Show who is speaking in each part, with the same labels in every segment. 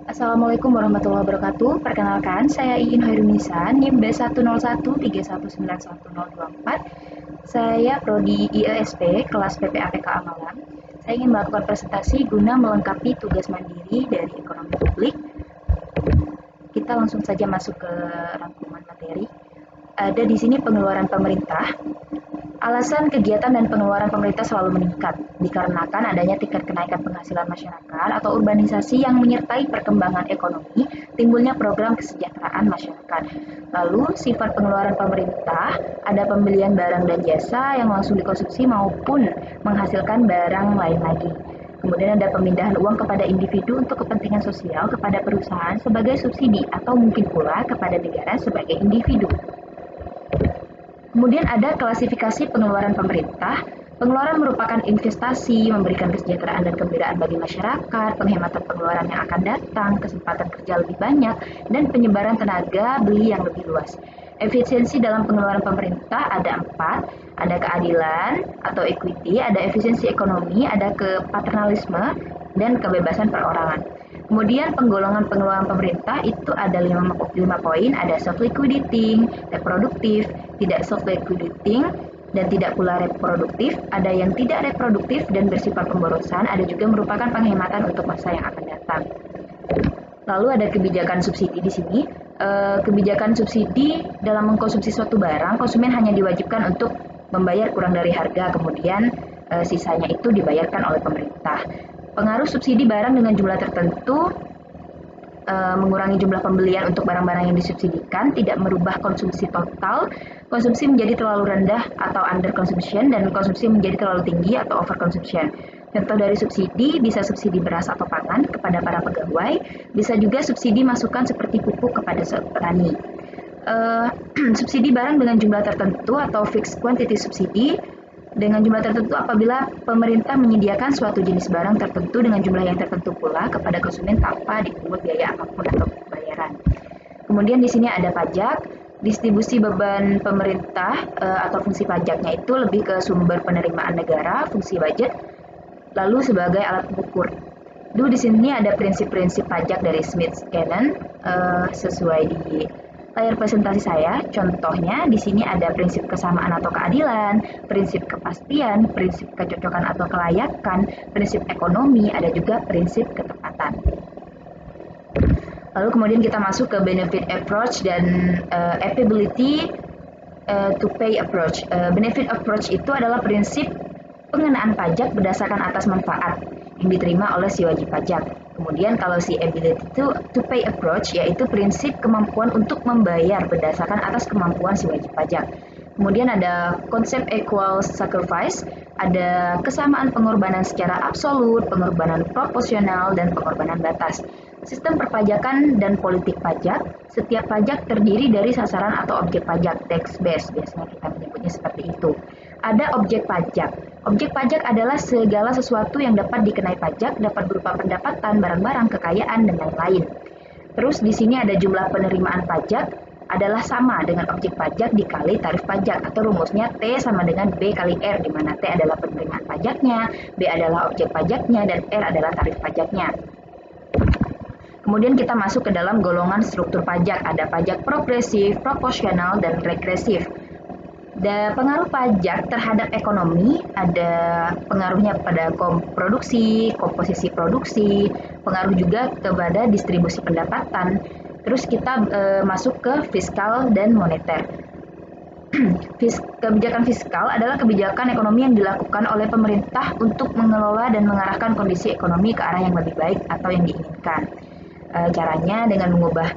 Speaker 1: Assalamualaikum warahmatullahi wabarakatuh. Perkenalkan, saya Iin Hoirunisa, NIM B10131911024. Saya prodi IESP, kelas PPAPK Amalan. Saya ingin melakukan presentasi guna melengkapi tugas mandiri dari ekonomi publik. Kita langsung saja masuk ke rangkuman materi. Ada di sini pengeluaran pemerintah. Alasan kegiatan dan pengeluaran pemerintah selalu meningkat dikarenakan adanya tingkat kenaikan penghasilan masyarakat atau urbanisasi yang menyertai perkembangan ekonomi, timbulnya program kesejahteraan masyarakat. Lalu, sifat pengeluaran pemerintah, ada pembelian barang dan jasa yang langsung dikonsumsi maupun menghasilkan barang lain lagi. Kemudian ada pemindahan uang kepada individu untuk kepentingan sosial kepada perusahaan sebagai subsidi atau mungkin pula kepada negara sebagai individu. Kemudian ada klasifikasi pengeluaran pemerintah. Pengeluaran merupakan investasi, memberikan kesejahteraan dan kegembiraan bagi masyarakat, penghematan pengeluaran yang akan datang, kesempatan kerja lebih banyak, dan penyebaran tenaga beli yang lebih luas. Efisiensi dalam pengeluaran pemerintah ada 4, ada keadilan atau equity, ada efisiensi ekonomi, ada kepaternalisme, dan kebebasan perorangan. Kemudian penggolongan pengeluaran pemerintah itu ada 5 poin, ada self-liquidating, reproduktif, tidak self-liquidating, dan tidak pula reproduktif, ada yang tidak reproduktif dan bersifat pemborosan, ada juga merupakan penghematan untuk masa yang akan datang. Lalu ada kebijakan subsidi di sini. Kebijakan subsidi dalam mengkonsumsi suatu barang, konsumen hanya diwajibkan untuk membayar kurang dari harga, kemudian sisanya itu dibayarkan oleh pemerintah. Pengaruh subsidi barang dengan jumlah tertentu mengurangi jumlah pembelian untuk barang-barang yang disubsidikan, tidak merubah konsumsi total, konsumsi menjadi terlalu rendah atau under consumption, dan konsumsi menjadi terlalu tinggi atau over consumption. Contoh dari subsidi, bisa subsidi beras atau pangan kepada para pegawai, bisa juga subsidi masukan seperti pupuk kepada petani. Subsidi barang dengan jumlah tertentu atau fixed quantity subsidi dengan jumlah tertentu apabila pemerintah menyediakan suatu jenis barang tertentu dengan jumlah yang tertentu pula kepada konsumen tanpa dipungut biaya apapun atau bayaran. Kemudian di sini ada pajak, distribusi beban pemerintah atau fungsi pajaknya itu lebih ke sumber penerimaan negara, fungsi budget, lalu sebagai alat pengukur. Di sini ada prinsip-prinsip pajak dari Smith-Cannon sesuai di layar presentasi saya. Contohnya di sini ada prinsip kesamaan atau keadilan, prinsip kepastian, prinsip kecocokan atau kelayakan, prinsip ekonomi, ada juga prinsip ketepatan. Lalu kemudian kita masuk ke benefit approach dan applicability to pay approach. Benefit approach itu adalah prinsip pengenaan pajak berdasarkan atas manfaat yang diterima oleh si wajib pajak. Kemudian kalau si ability to pay approach yaitu prinsip kemampuan untuk membayar berdasarkan atas kemampuan si wajib pajak. Kemudian ada konsep equal sacrifice, ada kesamaan pengorbanan secara absolut, pengorbanan proporsional, dan pengorbanan batas. Sistem perpajakan dan politik pajak, setiap pajak terdiri dari sasaran atau objek pajak, tax base, biasanya kita menyebutnya seperti itu. Ada objek pajak. Objek pajak adalah segala sesuatu yang dapat dikenai pajak, dapat berupa pendapatan, barang-barang, kekayaan, dan lain-lain. Terus di sini ada jumlah penerimaan pajak adalah sama dengan objek pajak dikali tarif pajak, atau rumusnya T sama dengan B kali R, di mana T adalah penerimaan pajaknya, B adalah objek pajaknya, dan R adalah tarif pajaknya. Kemudian kita masuk ke dalam golongan struktur pajak. Ada pajak progresif, proporsional, dan regresif. Pengaruh pajak terhadap ekonomi ada pengaruhnya pada produksi, komposisi produksi, pengaruh juga kepada distribusi pendapatan. Terus kita masuk ke fiskal dan moneter. Kebijakan fiskal adalah kebijakan ekonomi yang dilakukan oleh pemerintah untuk mengelola dan mengarahkan kondisi ekonomi ke arah yang lebih baik atau yang diinginkan. Caranya dengan mengubah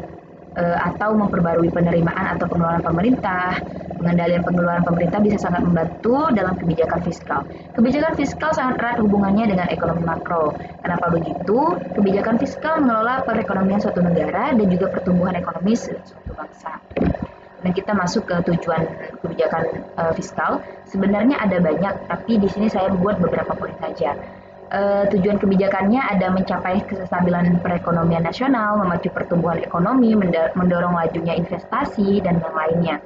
Speaker 1: atau memperbarui penerimaan atau pengeluaran pemerintah. Pengendalian pengeluaran pemerintah bisa sangat membantu dalam kebijakan fiskal. Kebijakan fiskal sangat erat hubungannya dengan ekonomi makro. Kenapa begitu? Kebijakan fiskal mengelola perekonomian suatu negara dan juga pertumbuhan ekonomi suatu bangsa. Dan kita masuk ke tujuan kebijakan fiskal. Sebenarnya ada banyak, tapi di sini saya buat beberapa poin saja. Tujuan kebijakannya ada mencapai kestabilan perekonomian nasional, memacu pertumbuhan ekonomi, mendorong lajunya investasi, dan yang lainnya.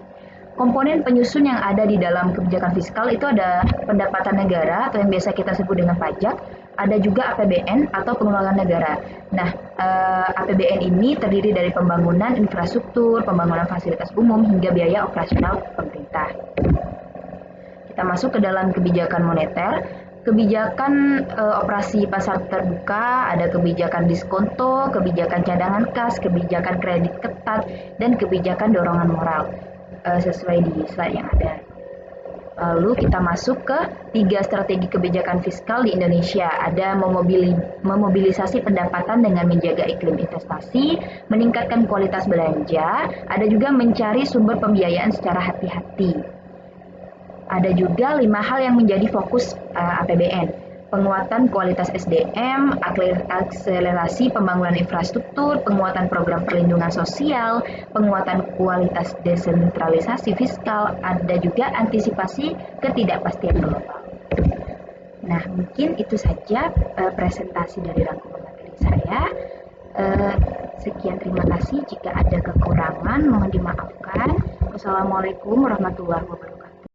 Speaker 1: Komponen penyusun yang ada di dalam kebijakan fiskal itu ada pendapatan negara atau yang biasa kita sebut dengan pajak, ada juga APBN atau pengeluaran negara. Nah, APBN ini terdiri dari pembangunan infrastruktur, pembangunan fasilitas umum, hingga biaya operasional pemerintah. Kita masuk ke dalam kebijakan moneter. Kebijakan operasi pasar terbuka, ada kebijakan diskonto, kebijakan cadangan kas, kebijakan kredit ketat, dan kebijakan dorongan moral sesuai di slide yang ada. Lalu kita masuk ke 3 strategi kebijakan fiskal di Indonesia. Ada memobilisasi pendapatan dengan menjaga iklim investasi, meningkatkan kualitas belanja, ada juga mencari sumber pembiayaan secara hati-hati. Ada juga 5 hal yang menjadi fokus APBN. Penguatan kualitas SDM, akselerasi pembangunan infrastruktur, penguatan program perlindungan sosial, penguatan kualitas desentralisasi fiskal, ada juga antisipasi ketidakpastian global. Nah, mungkin itu saja presentasi dari rangkuman materi saya. Sekian, terima kasih. Jika ada kekurangan, mohon dimaafkan. Wassalamualaikum warahmatullahi wabarakatuh.